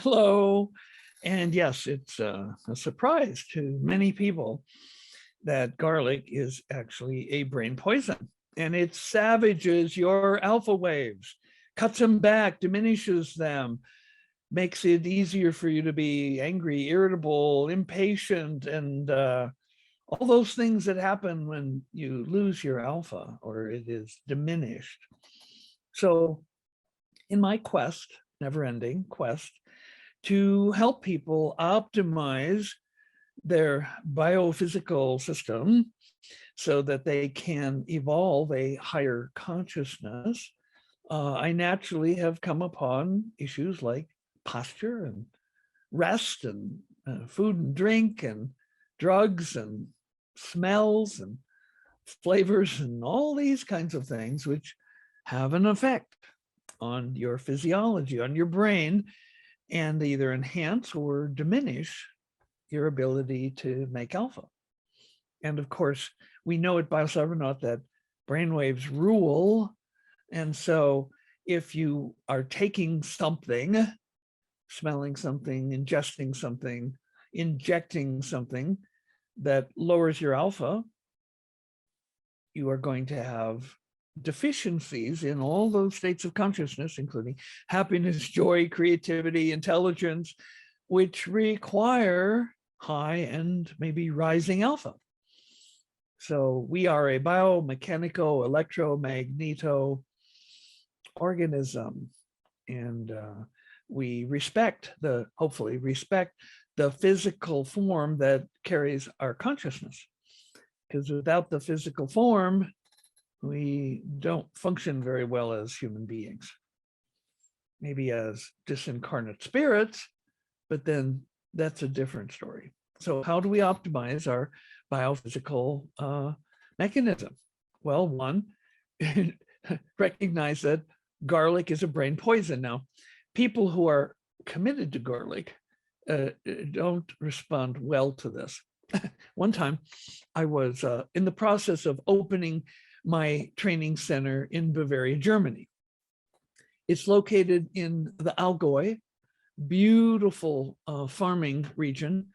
Hello. And yes, it's a surprise to many people that garlic is actually a brain poison, and it savages your alpha waves, cuts them back, diminishes them, makes it easier for you to be angry, irritable, impatient, and all those things that happen when you lose your alpha or it is diminished. So in my quest, never-ending quest, to help people optimize their biophysical system so that they can evolve a higher consciousness, I naturally have come upon issues like posture and rest and food and drink and drugs and smells and flavors and all these kinds of things, which have an effect on your physiology, on your brain, and either enhance or diminish your ability to make alpha. And of course, we know at Biocybernaut that brainwaves rule. And so if you are taking something, smelling something, ingesting something, injecting something that lowers your alpha, you are going to have deficiencies in all those states of consciousness, including happiness, joy, creativity, intelligence, which require high and maybe rising alpha. So we are a biomechanical electromagneto organism, and we hopefully respect the physical form that carries our consciousness. Because without the physical form, we don't function very well as human beings. Maybe as disincarnate spirits, but then that's a different story. So how do we optimize our biophysical mechanism? Well, one, recognize that garlic is a brain poison. Now, people who are committed to garlic don't respond well to this. One time, I was in the process of opening my training center in Bavaria, Germany. It's located in the Allgäu, beautiful farming region,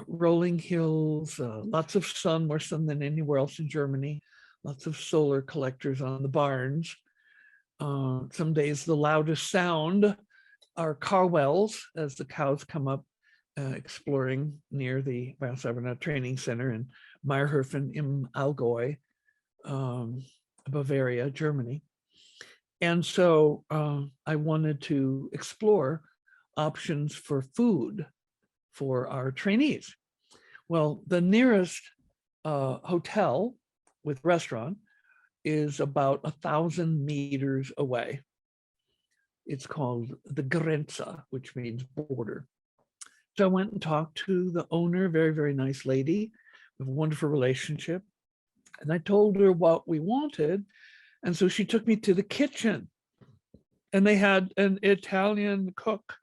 rolling hills, lots of sun, more sun than anywhere else in Germany, lots of solar collectors on the barns. Some days the loudest sound are cow wells as the cows come up exploring near the Biocybernaut Training Center in Meierhofen im Allgäu, Bavaria, Germany. And so I wanted to explore options for food for our trainees. Well, the nearest hotel with restaurant is about 1,000 meters away. It's called the Grenze, which means border. So I went and talked to the owner, very, very nice lady with a wonderful relationship. And I told her what we wanted. And so she took me to the kitchen, and they had an Italian cook.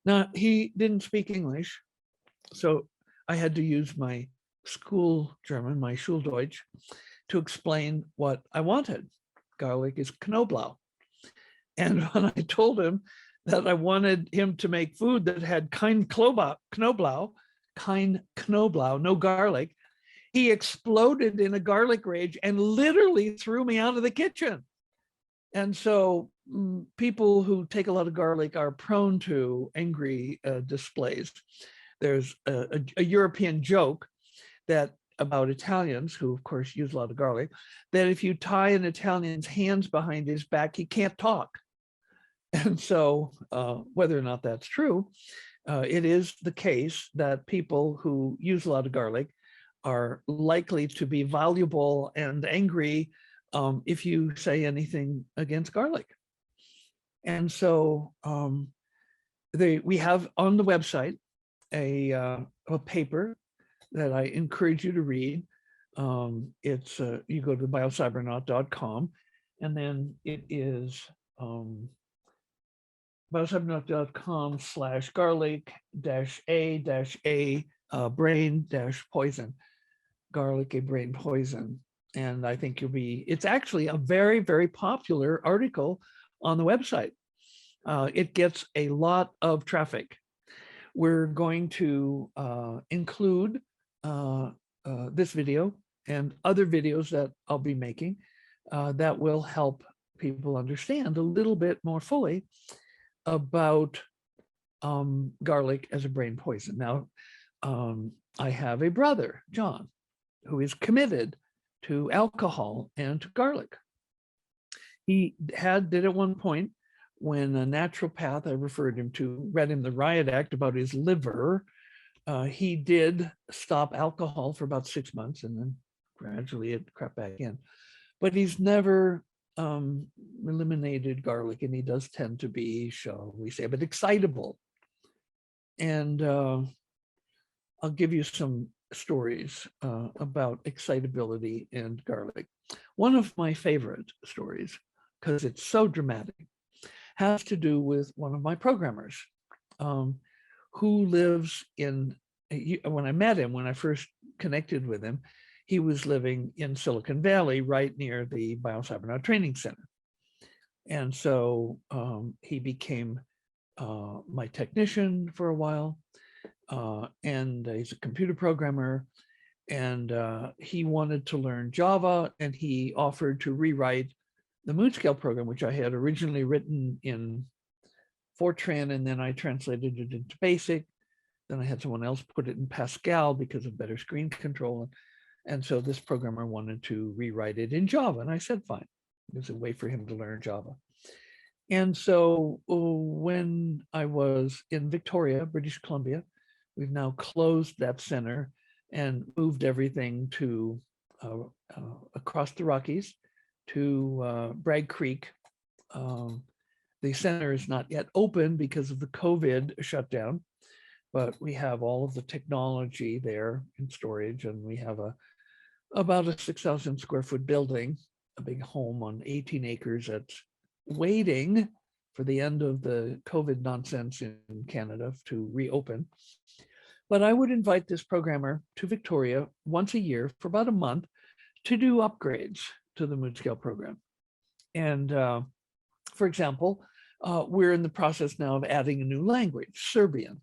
Now, he didn't speak English, so I had to use my school German, my Schuldeutsch, to explain what I wanted. Garlic is Knoblauch. And when I told him that I wanted him to make food that had kein Knoblauch, no garlic, he exploded in a garlic rage and literally threw me out of the kitchen. And so people who take a lot of garlic are prone to angry displays. There's a European joke that about Italians, who of course use a lot of garlic, that if you tie an Italian's hands behind his back, he can't talk. And so whether or not that's true, it is the case that people who use a lot of garlic are likely to be voluble and angry if you say anything against garlic. And so we have on the website a paper that I encourage you to read. It's you go to biocybernaut.com, and then it is biocybernaut.com/garlic-a-a brain-poison, garlic a brain poison. And I think it's actually a very, very popular article on the website. It gets a lot of traffic. We're going to include this video and other videos that I'll be making that will help people understand a little bit more fully about garlic as a brain poison. Now, I have a brother, John, who is committed to alcohol and to garlic. He did at one point when a naturopath I referred him to read him the riot act about his liver. He did stop alcohol for about 6 months, and then gradually it crept back in. But he's never eliminated garlic, and he does tend to be, shall we say, a bit excitable. And I'll give you some stories about excitability and garlic. One of my favorite stories, because it's so dramatic, has to do with one of my programmers who lives in, when I met him, when I first connected with him, he was living in Silicon Valley, right near the Biocybernaut Training Center. And so he became my technician for a while, and he's a computer programmer, and he wanted to learn Java, and he offered to rewrite the mood scale program, which I had originally written in Fortran, and then I translated it into BASIC. Then I had someone else put it in Pascal because of better screen control. And so this programmer wanted to rewrite it in Java, and I said, fine. There's a way for him to learn Java. And so when I was in Victoria, British Columbia, we've now closed that center and moved everything to across the Rockies to Bragg Creek. The center is not yet open because of the COVID shutdown, but we have all of the technology there in storage, and we have about a 6,000 square foot building, a big home on 18 acres that's waiting for the end of the COVID nonsense in Canada to reopen. But I would invite this programmer to Victoria once a year for about a month to do upgrades to the mood scale program. And for example, we're in the process now of adding a new language, Serbian.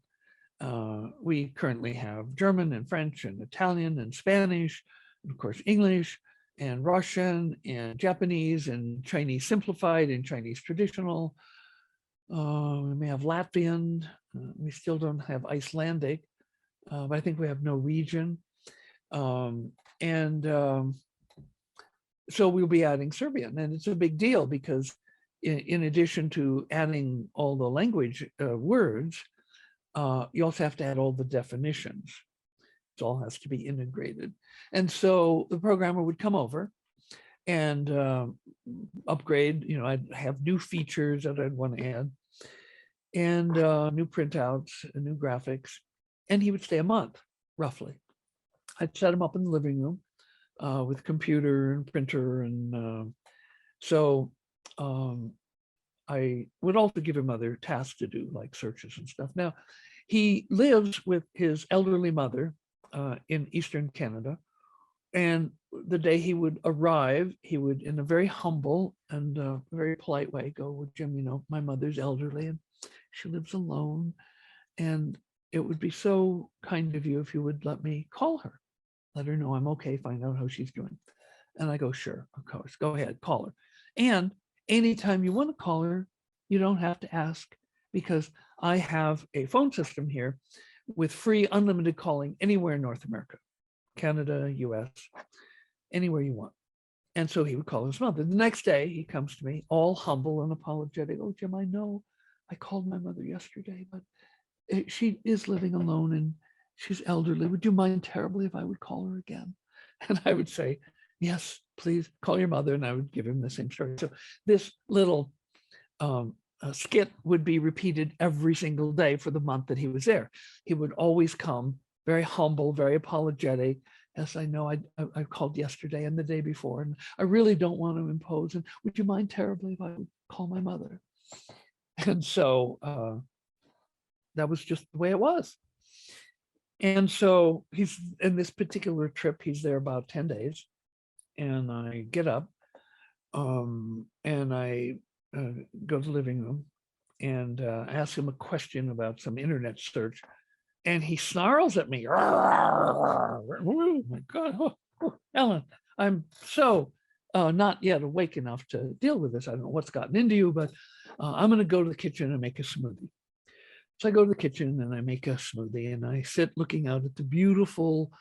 We currently have German and French and Italian and Spanish, and of course, English and Russian and Japanese and Chinese simplified and Chinese traditional. We may have Latvian. We still don't have Icelandic, but I think we have Norwegian. So we'll be adding Serbian, and it's a big deal because in addition to adding all the language words, you also have to add all the definitions. It all has to be integrated. And so the programmer would come over and upgrade, I'd have new features that I'd want to add, and new printouts and new graphics. And he would stay a month, roughly. I'd set him up in the living room with computer and printer. And so I would also give him other tasks to do, like searches and stuff. Now, he lives with his elderly mother in Eastern Canada. And the day he would arrive, he would, in a very humble and very polite way, go, well, Jim, my mother's elderly and she lives alone. And it would be so kind of you if you would let me call her, let her know I'm okay, find out how she's doing. And I go, sure, of course, go ahead, call her. And anytime you want to call her, you don't have to ask, because I have a phone system here with free unlimited calling anywhere in North America, Canada, US, anywhere you want. And so he would call his mother. The next day he comes to me all humble and apologetic. Oh, Jim, I know I called my mother yesterday, but she is living alone and she's elderly. Would you mind terribly if I would call her again? And I would say, yes, please call your mother. And I would give him the same story. So this little skit would be repeated every single day for the month that he was there. He would always come very humble, very apologetic. Yes, I know I called yesterday and the day before, and I really don't want to impose. And would you mind terribly if I would call my mother? And so that was just the way it was. And so he's in this particular trip, he's there about 10 days. And I get up and I go to the living room and ask him a question about some internet search. And he snarls at me. Oh my God, Ellen, I'm so not yet awake enough to deal with this. I don't know what's gotten into you, but I'm going to go to the kitchen and make a smoothie. So I go to the kitchen and I make a smoothie, and I sit looking out at the beautiful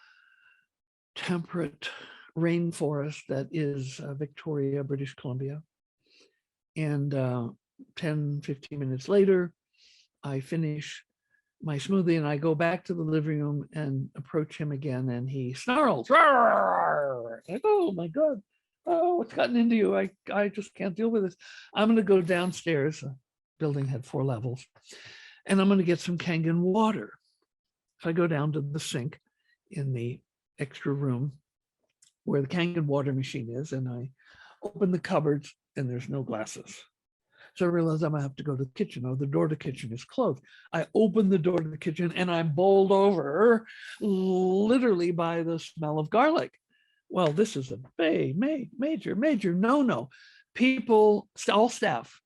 temperate rainforest that is Victoria, British Columbia. And 10, 15 minutes later, I finish my smoothie and I go back to the living room and approach him again, and he snarls. Like, oh my God, oh, what's gotten into you? I just can't deal with this. I'm going to go downstairs. The building had 4 levels, and I'm going to get some Kangen water. So I go down to the sink in the extra room where the Kangen water machine is, and I open the cupboards, and there's no glasses. So I realize I'm gonna have to go to the kitchen. Oh, the door to the kitchen is closed. I open the door to the kitchen and I'm bowled over literally by the smell of garlic. Well, this is a major no-no. People, all staff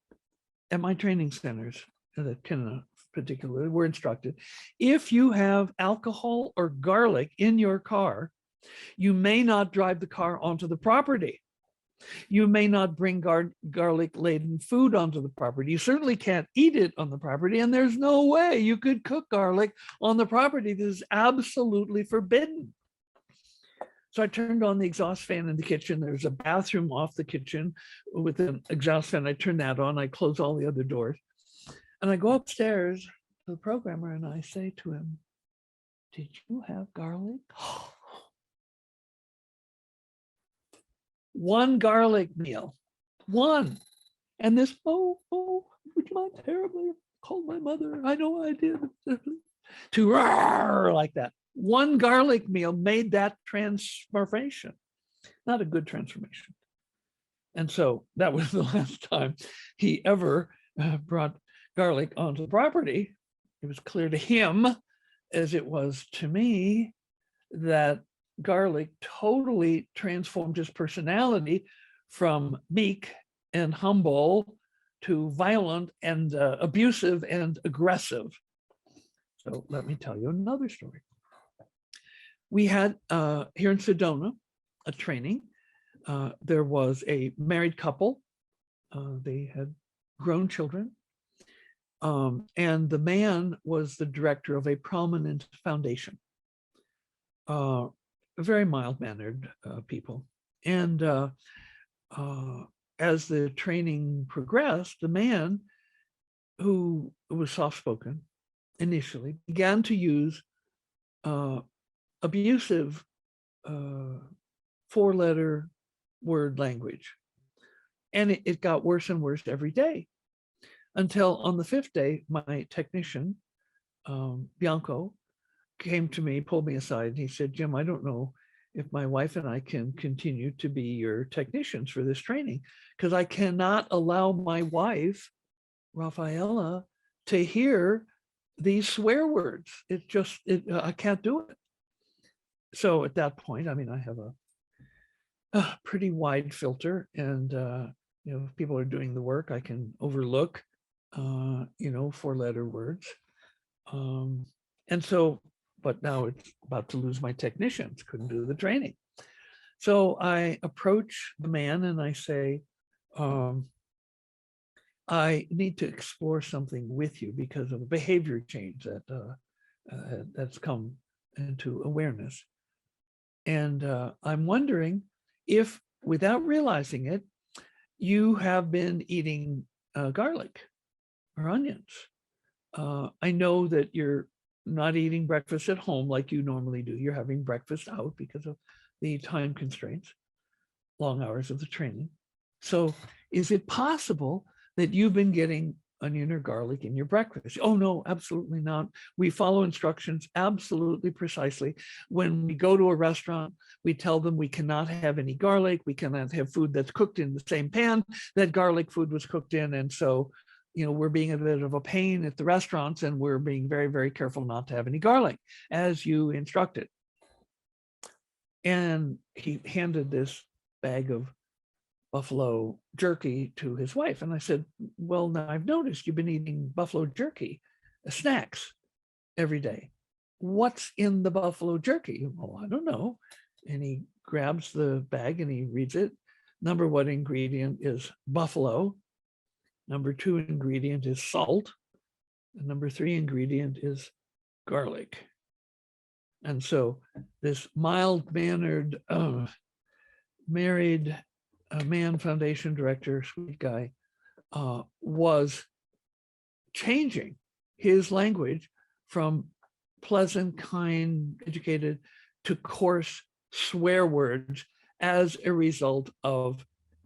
at my training centers, that can particularly, were instructed, if you have alcohol or garlic in your car, you may not drive the car onto the property. You may not bring garlic-laden food onto the property. You certainly can't eat it on the property, and there's no way you could cook garlic on the property. This is absolutely forbidden. So I turned on the exhaust fan in the kitchen. There's a bathroom off the kitchen with an exhaust fan. I turn that on. I close all the other doors. And I go upstairs to the programmer and I say to him, "Did you have garlic?" One garlic meal, one. And this, would you mind terribly? Called my mother. I know I did. To like that. One garlic meal made that transformation. Not a good transformation. And so that was the last time he ever brought garlic onto the property. It was clear to him, as it was to me, that garlic totally transformed his personality from meek and humble to violent and abusive and aggressive. So let me tell you another story. We had here in Sedona a training. There was a married couple. They had grown children. And the man was the director of a prominent foundation. Very mild-mannered people. And as the training progressed, the man, who was soft-spoken initially, began to use abusive 4-letter word language. And it got worse and worse every day, until on the 5th day, my technician, Bianco, came to me, pulled me aside, and he said, "Jim, I don't know if my wife and I can continue to be your technicians for this training, because I cannot allow my wife, Rafaela, to hear these swear words. I can't do it." So at that point, I mean, I have a pretty wide filter, and if people are doing the work, I can overlook 4-letter words. And so, but now it's about to lose my technicians, couldn't do the training. So I approach the man and I say, I need to explore something with you because of a behavior change that's come into awareness. And I'm wondering if, without realizing it, you have been eating garlic or onions. I know that you're not eating breakfast at home like you normally do. You're having breakfast out because of the time constraints, long hours of the training. So is it possible that you've been getting onion or garlic in your breakfast? Oh, no, absolutely not. We follow instructions absolutely precisely. When we go to a restaurant, we tell them we cannot have any garlic. We cannot have food that's cooked in the same pan that garlic food was cooked in. And so we're being a bit of a pain at the restaurants, and we're being very, very careful not to have any garlic, as you instructed. And he handed this bag of buffalo jerky to his wife. And I said, well, now I've noticed you've been eating buffalo jerky snacks every day. What's in the buffalo jerky? Well, I don't know. And he grabs the bag and he reads it. Number one ingredient is buffalo. Number two ingredient is salt. And number three ingredient is garlic. And so this mild-mannered, married man foundation director, sweet guy, was changing his language from pleasant, kind, educated to coarse swear words as a result of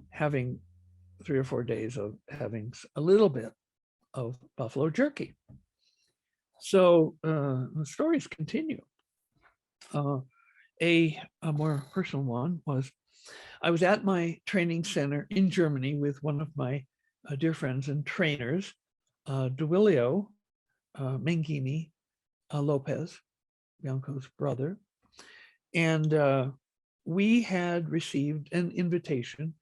having 3 or 4 days of having a little bit of buffalo jerky. So the stories continue. A more personal one was, I was at my training center in Germany with one of my dear friends and trainers, Duilio Mengini Lopez, Bianco's brother. And we had received an invitation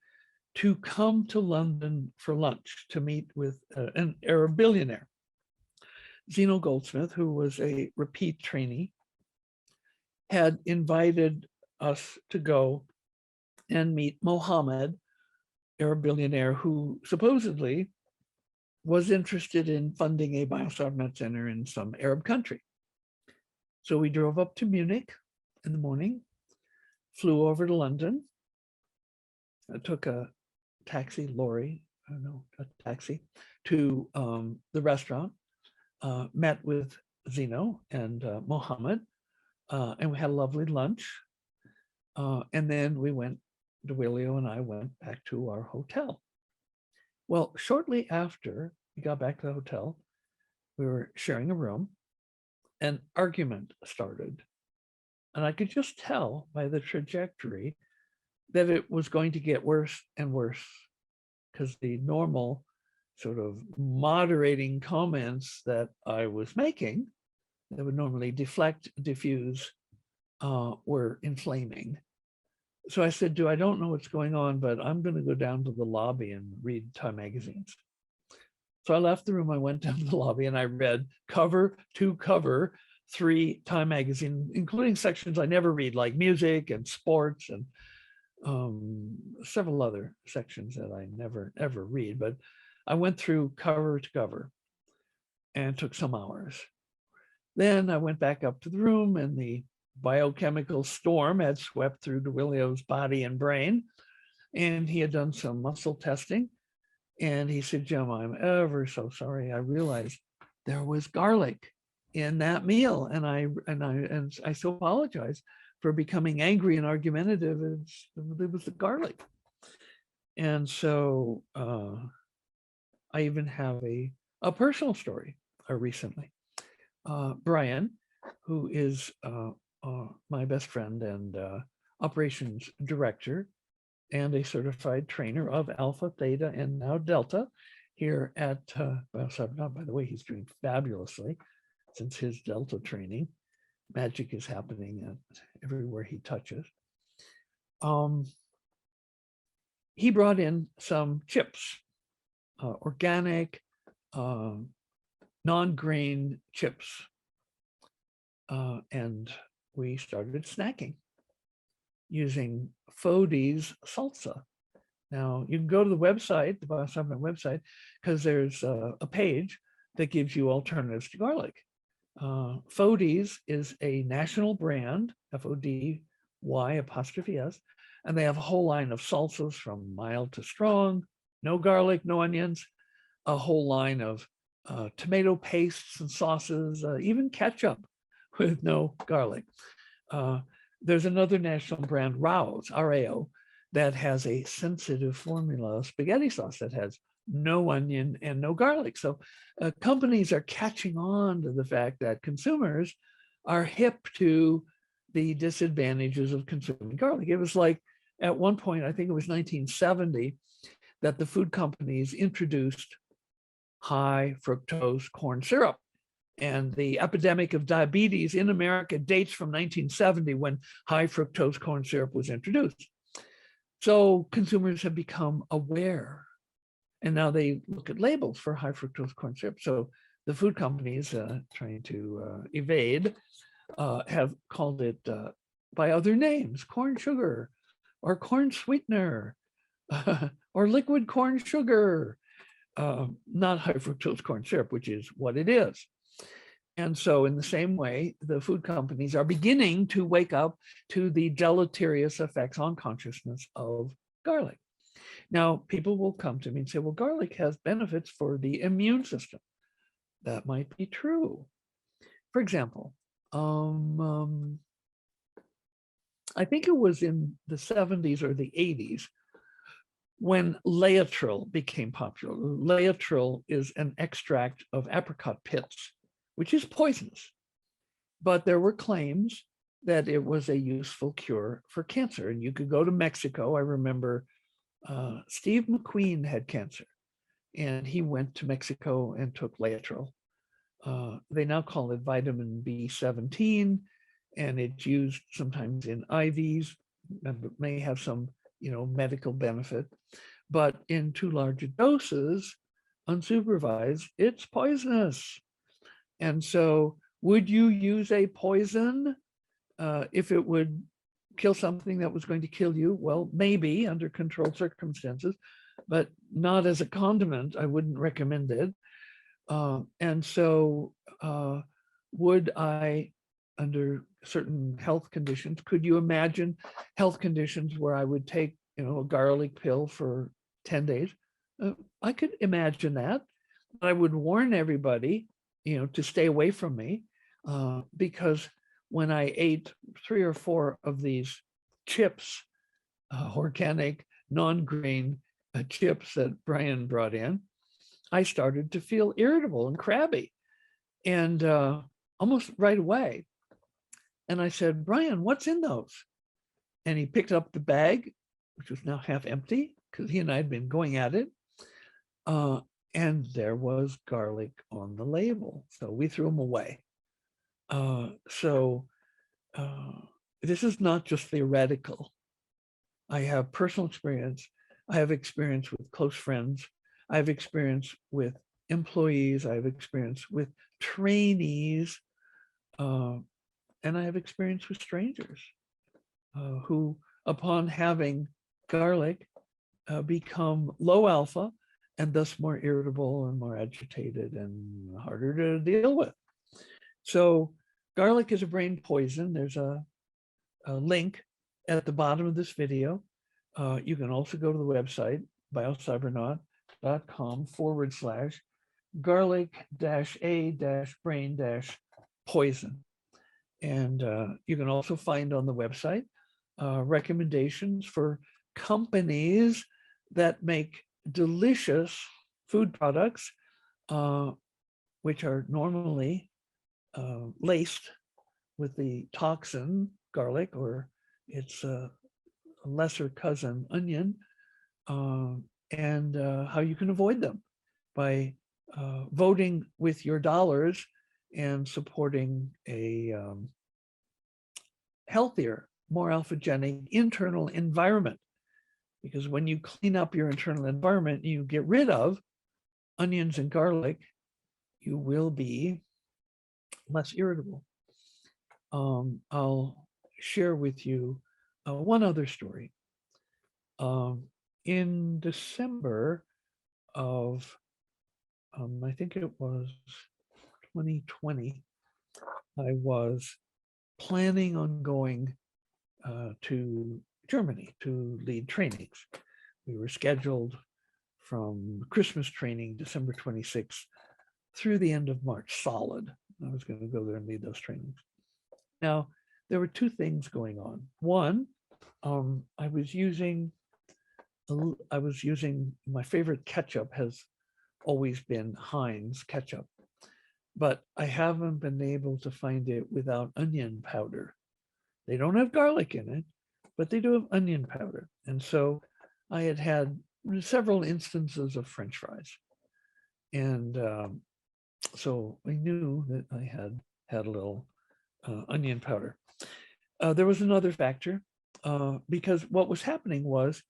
to come to London for lunch to meet with an Arab billionaire, Zeno Goldsmith, who was a repeat trainee, had invited us to go and meet Mohammed, Arab billionaire, who supposedly was interested in funding a Biocybernaut center in some Arab country. So we drove up to Munich in the morning, flew over to London, took a taxi to the restaurant, met with Zeno and Mohammed, and we had a lovely lunch. And then Duilio and I went back to our hotel. Well, shortly after we got back to the hotel, we were sharing a room, an argument started. And I could just tell by the trajectory that it was going to get worse and worse, because the normal sort of moderating comments that I was making that would normally deflect, diffuse, were inflaming. So I said, I don't know what's going on, but I'm going to go down to the lobby and read Time magazines. So I left the room, I went down to the lobby and I read cover to cover 3 Time magazine, including sections I never read, like music and sports and several other sections that I never, ever read. But I went through cover to cover and took some hours. Then I went back up to the room and the biochemical storm had swept through Duilio's body and brain, and he had done some muscle testing. And he said, Jim, I'm ever so sorry. I realized there was garlic in that meal, and I so apologize for becoming angry and argumentative. It was the garlic. And so I even have a personal story recently. Brian, who is my best friend and operations director and a certified trainer of Alpha, Theta, and now Delta here at Biocybernaut. By the way, he's doing fabulously since his Delta training. Magic is happening everywhere he touches. He brought in some chips, organic, non-grain chips. And we started snacking using Fodi's salsa. Now, you can go to the website, the Biocybernaut website, because there's a page that gives you alternatives to garlic. Fodi's is a national brand, F-O-D-Y', and they have a whole line of salsas from mild to strong, no garlic, no onions, a whole line of tomato pastes and sauces, even ketchup with no garlic. There's another national brand, Rao's, R-A-O, that has a sensitive formula spaghetti sauce that has no onion and no garlic. So companies are catching on to the fact that consumers are hip to the disadvantages of consuming garlic. It was like at one point, I think it was 1970, that the food companies introduced high fructose corn syrup. And the epidemic of diabetes in America dates from 1970 when high fructose corn syrup was introduced. So consumers have become aware, and now they look at labels for high fructose corn syrup. So the food companies trying to evade have called it by other names, corn sugar or corn sweetener or liquid corn sugar, not high fructose corn syrup, which is what it is. And so in the same way, the food companies are beginning to wake up to the deleterious effects on consciousness of garlic. Now, people will come to me and say, well, garlic has benefits for the immune system. That might be true. For example, I think it was in the 70s or the 80s when Laetrile became popular. Laetrile is an extract of apricot pits, which is poisonous. But there were claims that it was a useful cure for cancer. And you could go to Mexico. I remember Steve McQueen had cancer, and he went to Mexico and took Laetrile. They now call it vitamin B17, and it's used sometimes in IVs, and may have some, medical benefit. But in too large doses, unsupervised, it's poisonous. And so would you use a poison if it would kill something that was going to kill you? Well, maybe under controlled circumstances, but not as a condiment. I wouldn't recommend it. And so would I, under certain health conditions, could you imagine health conditions where I would take, a garlic pill for 10 days? I could imagine that. But I would warn everybody, to stay away from me, because when I ate 3 or 4 of these chips, organic, non-grain chips that Brian brought in, I started to feel irritable and crabby, and almost right away. And I said, Brian, what's in those? And he picked up the bag, which was now half empty because he and I had been going at it. And there was garlic on the label. So we threw them away. This is not just theoretical. I have personal experience. I have experience with close friends. I have experience with employees. I have experience with trainees. And I have experience with strangers who, upon having garlic, become low alpha and thus more irritable and more agitated and harder to deal with. So garlic is a brain poison. There's a link at the bottom of this video. You can also go to the website, biocybernaut.com/garlic-a-brain-poison. And you can also find on the website recommendations for companies that make delicious food products, which are normally laced with the toxin garlic, or its lesser cousin onion, and how you can avoid them by voting with your dollars and supporting a healthier, more alphagenic internal environment. Because when you clean up your internal environment, you get rid of onions and garlic, you will be less irritable. I'll share with you one other story. In December of, I think it was 2020, I was planning on going to Germany to lead trainings. We were scheduled from Christmas training, December 26th, through the end of March, solid. I was going to go there and lead those trainings. Now, there were 2 things going on. One, I was using my favorite ketchup has always been Heinz ketchup, but I haven't been able to find it without onion powder. They don't have garlic in it, but they do have onion powder. And so I had several instances of French fries. And so I knew that I had a little onion powder. There was another factor, because what was happening was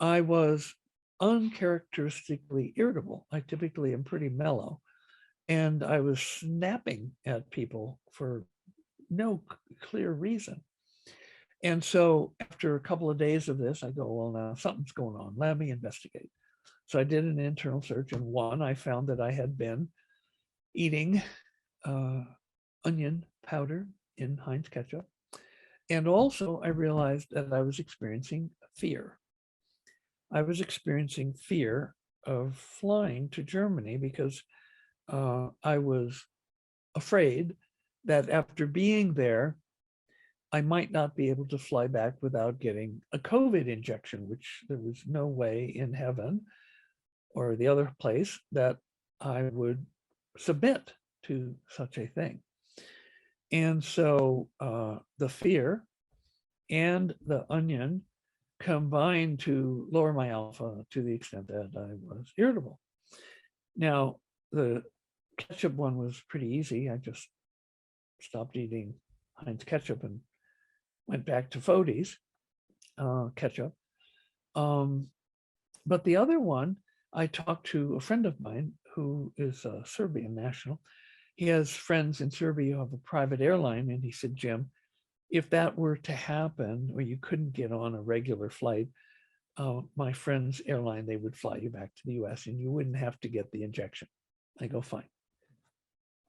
I was uncharacteristically irritable. I typically am pretty mellow, and I was snapping at people for no clear reason. And so after a couple of days of this, I go, well, now something's going on. Let me investigate. So I did an internal search, and one, I found that I had been eating onion powder in Heinz ketchup. And also I realized that I was experiencing fear. I was experiencing fear of flying to Germany because I was afraid that after being there, I might not be able to fly back without getting a COVID injection, which there was no way in heaven or the other place that I would submit to such a thing. And so the fear and the onion combined to lower my alpha to the extent that I was irritable. Now, the ketchup one was pretty easy. I just stopped eating Heinz ketchup and went back to Fodi's ketchup. But the other one, I talked to a friend of mine who is a Serbian national. He has friends in Serbia who have a private airline, and he said, Jim, if that were to happen, or you couldn't get on a regular flight, my friend's airline, they would fly you back to the US and you wouldn't have to get the injection. I go, fine.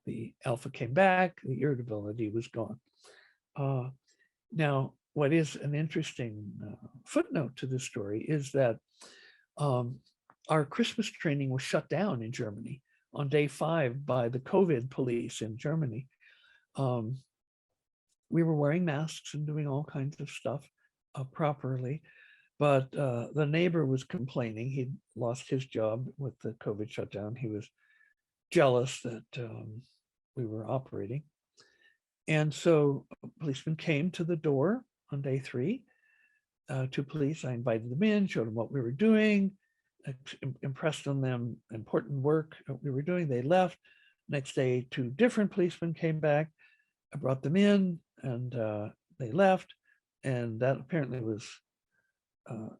The alpha came back, the irritability was gone. Now, what is an interesting footnote to this story is that our Christmas training was shut down in Germany on day 5 by the COVID police in Germany. We were wearing masks and doing all kinds of stuff properly, but the neighbor was complaining. He'd lost his job with the COVID shutdown. He was jealous that we were operating. And so a policeman came to the door on day 3. 2 police, I invited them in, showed them what we were doing, impressed on them important work that we were doing. They left. Next day, 2 different policemen came back. I brought them in, and they left. And that apparently was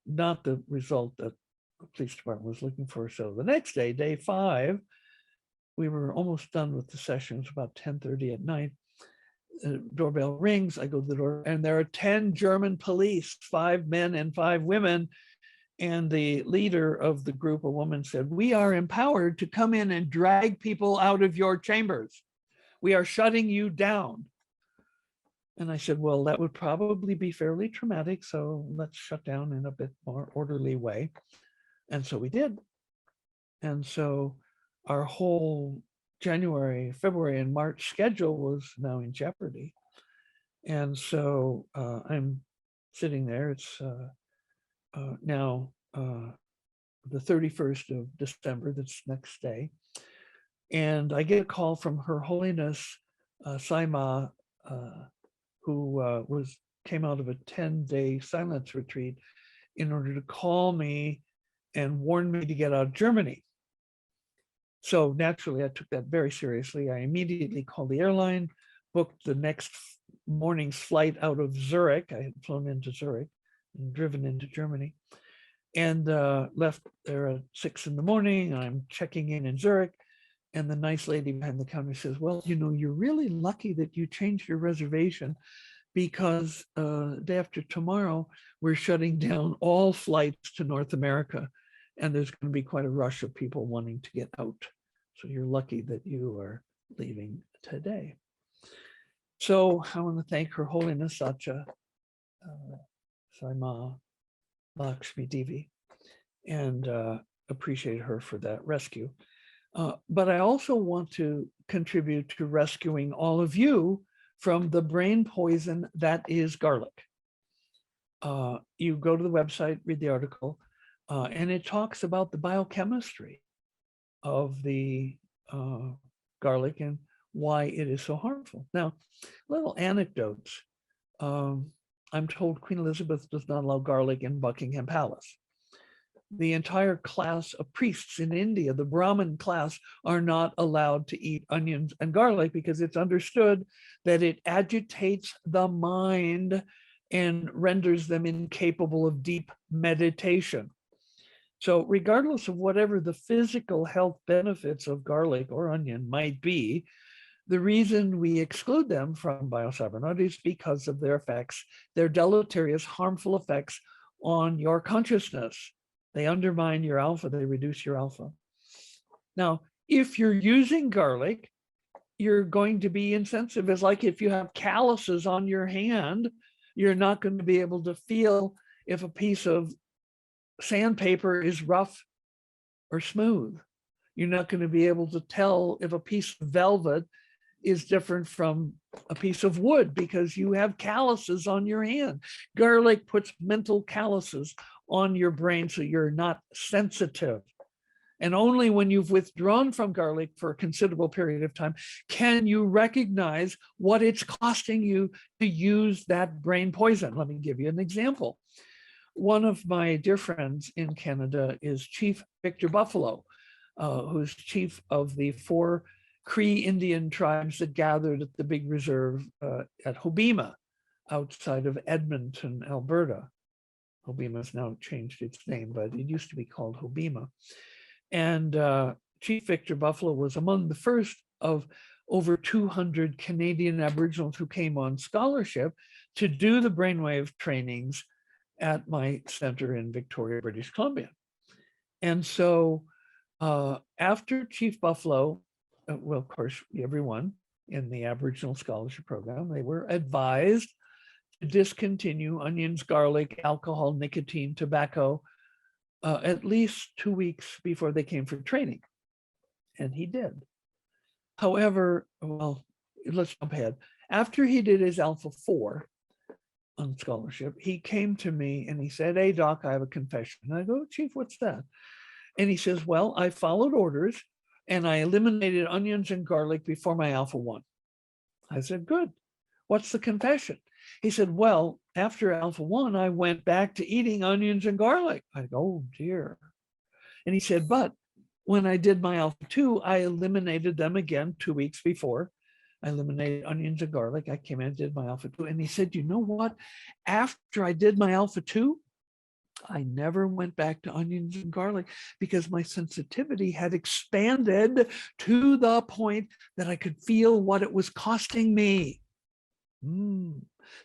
not the result that the police department was looking for. So the next day, day 5, we were almost done with the sessions, about 10:30 at night. The doorbell rings. I go to the door, and there are 10 German police, 5 men and 5 women. And the leader of the group, a woman, said, "We are empowered to come in and drag people out of your chambers. We are shutting you down." And I said, well, that would probably be fairly traumatic, so let's shut down in a bit more orderly way. And so we did. And so our whole January, February, and March schedule was now in jeopardy. And so I'm sitting there. It's now the 31st of December, that's next day. And I get a call from Her Holiness Saima, who came out of a 10-day silence retreat in order to call me and warn me to get out of Germany. So naturally, I took that very seriously. I immediately called the airline, booked the next morning's flight out of Zurich. I had flown into Zurich and driven into Germany, and left there at 6 in the morning. I'm checking in Zurich, and the nice lady behind the counter says, well, you know, you're really lucky that you changed your reservation, because day after tomorrow, we're shutting down all flights to North America, and there's going to be quite a rush of people wanting to get out. So you're lucky that you are leaving today. So I want to thank Her Holiness Sacha Saima Lakshmi Devi, and appreciate her for that rescue. But I also want to contribute to rescuing all of you from the brain poison that is garlic. You go to the website, read the article, and it talks about the biochemistry of the garlic and why it is so harmful. Now, little anecdotes. I'm told Queen Elizabeth does not allow garlic in Buckingham Palace. The entire class of priests in India, the Brahmin class, are not allowed to eat onions and garlic because it's understood that it agitates the mind and renders them incapable of deep meditation. So regardless of whatever the physical health benefits of garlic or onion might be, the reason we exclude them from Biocybernaut is because of their effects, their deleterious, harmful effects on your consciousness. They undermine your alpha, they reduce your alpha. Now, if you're using garlic, you're going to be insensitive. It's like if you have calluses on your hand, you're not going to be able to feel if a piece of sandpaper is rough or smooth. You're not going to be able to tell if a piece of velvet is different from a piece of wood because you have calluses on your hand. Garlic puts mental calluses on your brain so you're not sensitive. And only when you've withdrawn from garlic for a considerable period of time can you recognize what it's costing you to use that brain poison. Let me give you an example. One of my dear friends in Canada is Chief Victor Buffalo, who's chief of the 4 Cree Indian tribes that gathered at the big reserve at Hobbema, outside of Edmonton, Alberta. Hobbema has now changed its name, but it used to be called Hobbema. And Chief Victor Buffalo was among the first of over 200 Canadian Aboriginals who came on scholarship to do the brainwave trainings at my center in Victoria, British Columbia. And so after Chief Buffalo, well, of course, everyone in the Aboriginal Scholarship Program, they were advised to discontinue onions, garlic, alcohol, nicotine, tobacco, at least 2 weeks before they came for training. And he did. However, well, let's jump ahead. After he did his Alpha 4 on scholarship, he came to me and he said, "Hey, Doc, I have a confession." And I go, "Chief, what's that?" And he says, "Well, I followed orders and I eliminated onions and garlic before my Alpha 1. I said, "Good. What's the confession?" He said, "Well, after Alpha 1, I went back to eating onions and garlic." I go, "Oh, dear." And he said, "But when I did my Alpha 2, I eliminated them again 2 weeks before. I eliminated onions and garlic. I came in and did my Alpha 2. And he said, "You know what? After I did my Alpha 2, I never went back to onions and garlic because my sensitivity had expanded to the point that I could feel what it was costing me."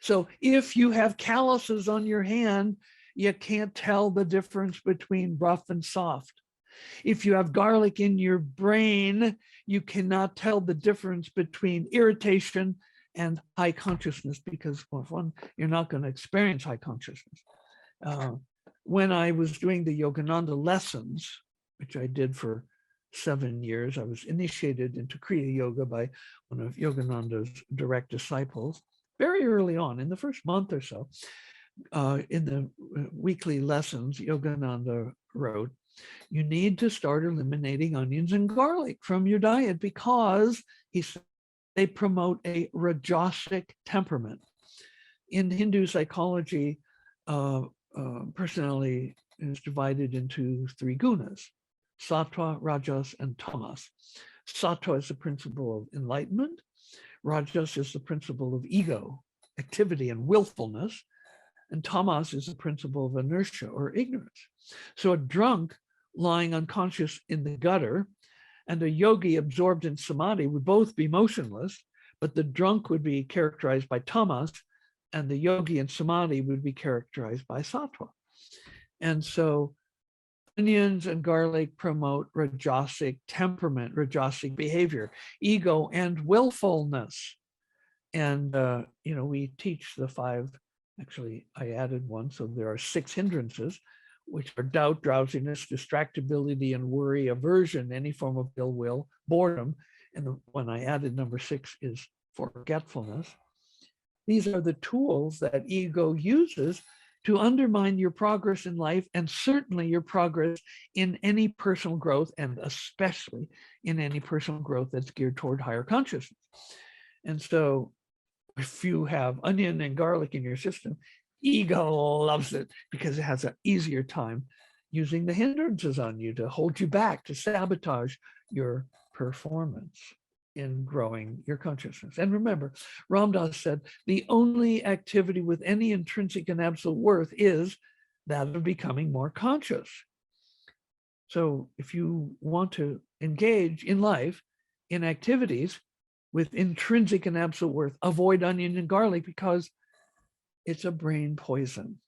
So if you have calluses on your hand, you can't tell the difference between rough and soft. If you have garlic in your brain, you cannot tell the difference between irritation and high consciousness because, well, one, you're not going to experience high consciousness. When I was doing the Yogananda lessons, which I did for 7 years, I was initiated into Kriya Yoga by one of Yogananda's direct disciples very early on, in the first month or so. In the weekly lessons, Yogananda wrote, "You need to start eliminating onions and garlic from your diet because," he said, "they promote a rajasic temperament." In Hindu psychology, personality is divided into 3 gunas: sattva, rajas, and tamas. Sattva is the principle of enlightenment. Rajas is the principle of ego, activity, and willfulness. And tamas is the principle of inertia or ignorance. So a drunk lying unconscious in the gutter and a yogi absorbed in samadhi would both be motionless, but the drunk would be characterized by tamas and the yogi in samadhi would be characterized by sattva. And so onions and garlic promote rajasic temperament, rajasic behavior, ego, and willfulness. And, we teach the 5, actually, I added one. So there are 6 hindrances, which are doubt, drowsiness, distractibility, and worry, aversion, any form of ill will, boredom. And the one I added, number 6, is forgetfulness. These are the tools that ego uses to undermine your progress in life, and certainly your progress in any personal growth, and especially in any personal growth that's geared toward higher consciousness. And so if you have onion and garlic in your system, ego loves it because it has an easier time using the hindrances on you to hold you back, to sabotage your performance in growing your consciousness. And remember, Ram Dass said, the only activity with any intrinsic and absolute worth is that of becoming more conscious. So if you want to engage in life, in activities with intrinsic and absolute worth, avoid onion and garlic because it's a brain poison.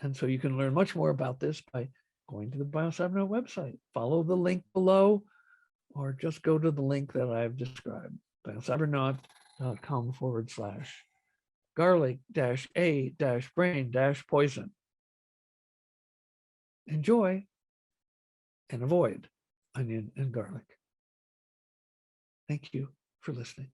And so you can learn much more about this by going to the Biocybernaut website. Follow the link below, or just go to the link that I've described, biocybernaut.com/garlic-a-brain-poison. Enjoy and avoid onion and garlic. Thank you for listening.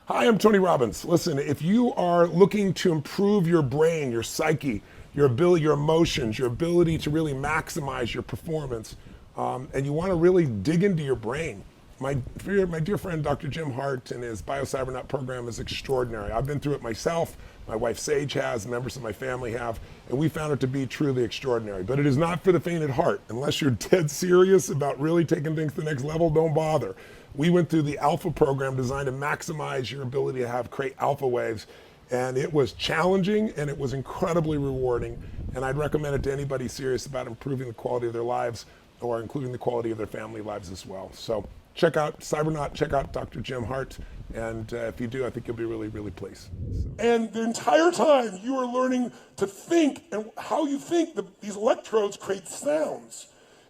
Hi, I'm Tony Robbins. Listen, if you are looking to improve your brain, your psyche, your ability, your emotions, your ability to really maximize your performance, and you want to really dig into your brain, my dear friend Dr. Jim Hardt and his Biocybernaut program is extraordinary. I've been through it myself. My wife Sage has, members of my family have, and we found it to be truly extraordinary. But it is not for the faint at heart. Unless you're dead serious about really taking things to the next level, don't bother. We went through the Alpha program designed to maximize your ability to create alpha waves. And it was challenging and it was incredibly rewarding. And I'd recommend it to anybody serious about improving the quality of their lives or including the quality of their family lives as well. So check out Cybernaut, check out Dr. Jim Hardt. And if you do, I think you'll be really, really pleased. So. And the entire time you are learning to think and how you think these electrodes create sounds.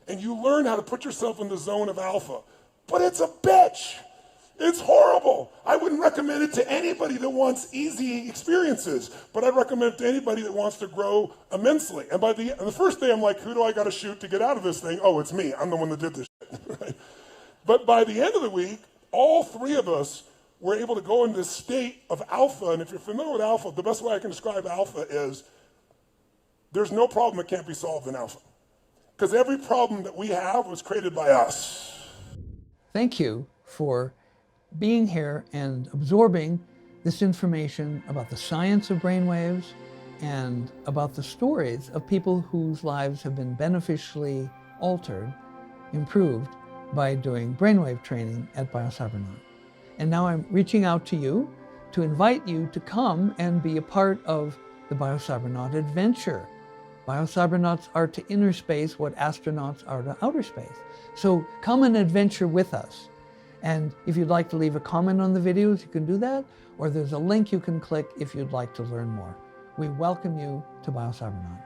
And you learn how to put yourself in the zone of alpha. But it's a bitch. It's horrible. I wouldn't recommend it to anybody that wants easy experiences, but I'd recommend it to anybody that wants to grow immensely. And by the first day, I'm like, who do I got to shoot to get out of this thing? Oh, it's me. I'm the one that did this shit. Right? But by the end of the week, all three of us were able to go into this state of alpha. And if you're familiar with alpha, the best way I can describe alpha is there's no problem that can't be solved in alpha. Because every problem that we have was created by us. Thank you for being here and absorbing this information about the science of brainwaves and about the stories of people whose lives have been beneficially altered, improved by doing brainwave training at Biocybernaut. And now I'm reaching out to you to invite you to come and be a part of the Biocybernaut adventure. Biocybernauts are to inner space what astronauts are to outer space. So come and adventure with us. And if you'd like to leave a comment on the videos, you can do that, or there's a link you can click if you'd like to learn more. We welcome you to Biocybernaut.